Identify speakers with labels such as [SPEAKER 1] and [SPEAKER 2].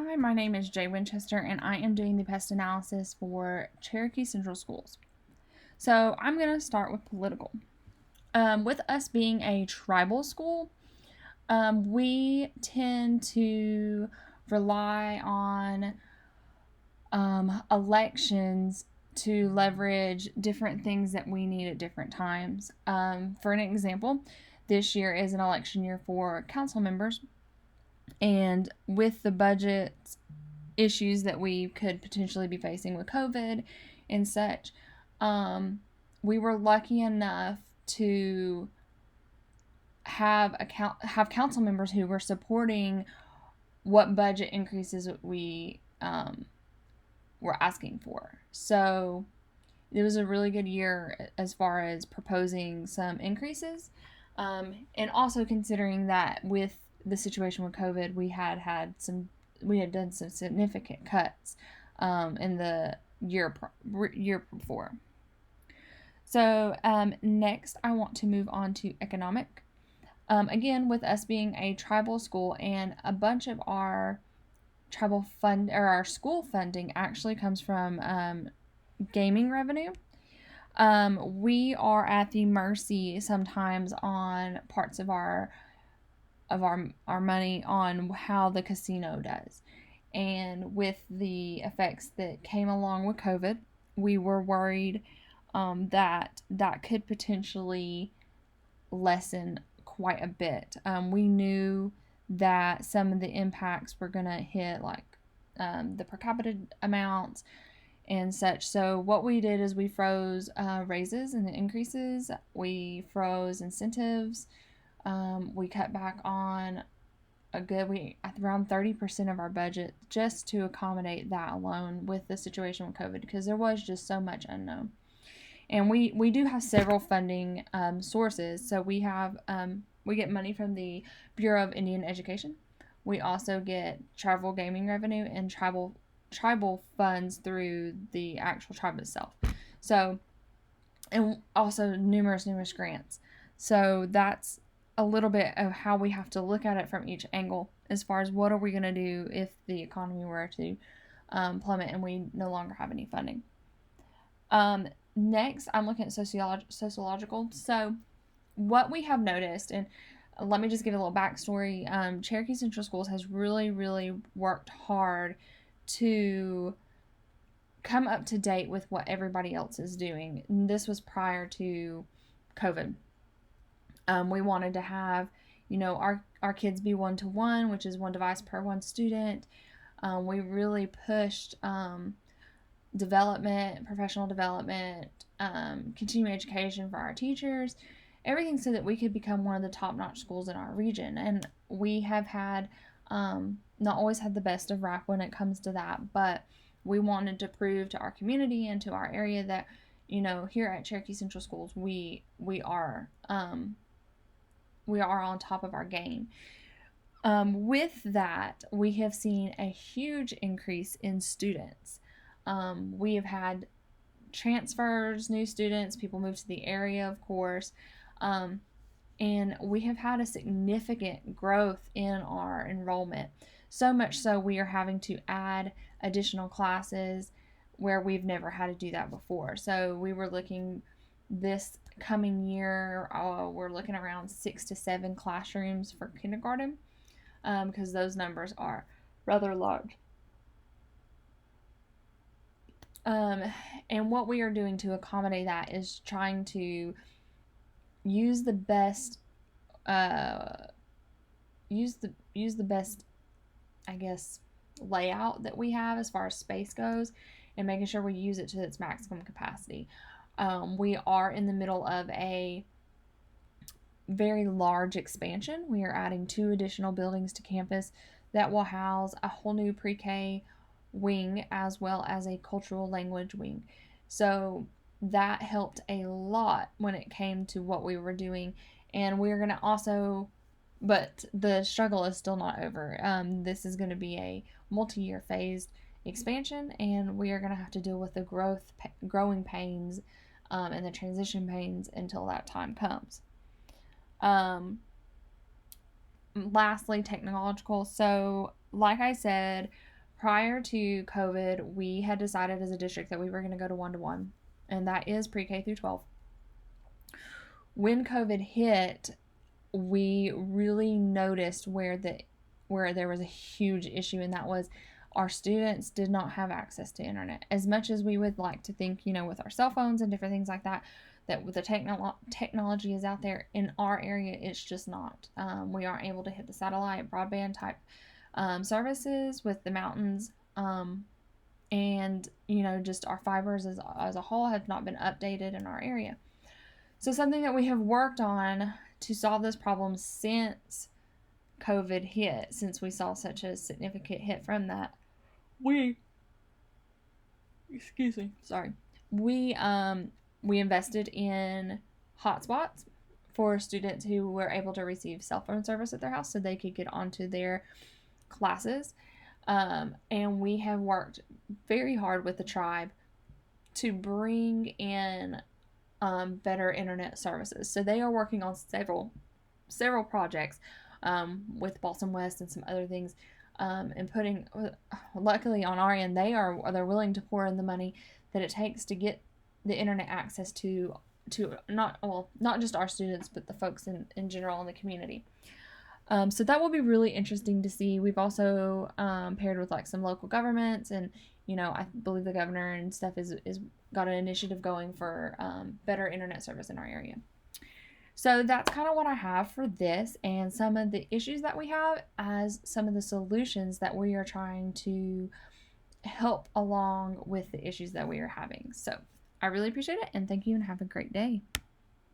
[SPEAKER 1] Hi, my name is Jay Winchester, and I am doing the pest analysis for Cherokee Central Schools. So I'm going to start with political. With us being a tribal school, we tend to rely on elections to leverage different things that we need at different times. For an example, this year is an election year for council members, and with the budget issues that we could potentially be facing with COVID and such, we were lucky enough to have council members who were supporting what budget increases we were asking for. So it was a really good year as far as proposing some increases, and also considering that with the situation with COVID, we had done some significant cuts in the year before. So next, I want to move on to economic. Again, with us being a tribal school, and a bunch of our our school funding actually comes from gaming revenue. We are at the mercy sometimes on parts of our money on how the casino does. And with the effects that came along with COVID, we were worried that could potentially lessen quite a bit. We knew that some of the impacts were going to hit, like the per capita amounts and such. So what we did is we froze raises and the increases. We froze incentives. We cut back on around 30% of our budget just to accommodate that alone with the situation with COVID, because there was just so much unknown. And we do have several funding sources. So we get money from the Bureau of Indian Education. We also get travel gaming revenue and tribal funds through the actual tribe itself. So, and also numerous grants. So that's a little bit of how we have to look at it from each angle, as far as what are we going to do if the economy were to plummet and we no longer have any funding. Next, I'm looking at sociological. So what we have noticed, and let me just give a little backstory. Cherokee Central Schools has really worked hard to come up to date with what everybody else is doing. And this was prior to COVID. We wanted to have, our kids be 1-to-1, which is one device per one student. We really pushed development, professional development, continuing education for our teachers, everything so that we could become one of the top-notch schools in our region. And we have had not always had the best of rap when it comes to that, but we wanted to prove to our community and to our area that, here at Cherokee Central Schools, we are on top of our game. With that, we have seen a huge increase in students. We have had transfers, new students, people move to the area, of course, and we have had a significant growth in our enrollment. So much so we are having to add additional classes where we've never had to do that before. So we were looking this coming year, we're looking around 6 to 7 classrooms for kindergarten, because those numbers are rather large. And what we are doing to accommodate that is trying to use the best, I guess, layout that we have as far as space goes, and making sure we use it to its maximum capacity. We are in the middle of a very large expansion. We are adding 2 additional buildings to campus that will house a whole new pre-K wing as well as a cultural language wing. So that helped a lot when it came to what we were doing. And we're going to also, but the struggle is still not over. This is going to be a multi-year phased expansion, and we are going to have to deal with the growing pains and the transition pains until that time comes. Lastly, technological. So like I said, prior to COVID, we had decided as a district that we were going to go to 1-to-1, and that is pre-K through 12. When COVID hit, we really noticed where there was a huge issue, and that was our students did not have access to internet. As much as we would like to think, with our cell phones and different things like that with the technology is out there, in our area it's just not. We aren't able to hit the satellite broadband type services with the mountains, and just our fibers as a whole have not been updated in our area. So something that we have worked on to solve this problem since COVID hit, since we saw such a significant hit from that, we invested in hotspots for students who were able to receive cell phone service at their house so they could get onto their classes. And we have worked very hard with the tribe to bring in better internet services. So they are working on several projects with Balsam West and some other things, and putting, luckily on our end, they're willing to pour in the money that it takes to get the internet access to not just our students, but the folks in general in the community. So that will be really interesting to see. We've also paired with some local governments, and I believe the governor and stuff is got an initiative going for better internet service in our area. So that's kind of what I have for this, and some of the issues that we have as some of the solutions that we are trying to help along with the issues that we are having. So I really appreciate it, and thank you, and have a great day.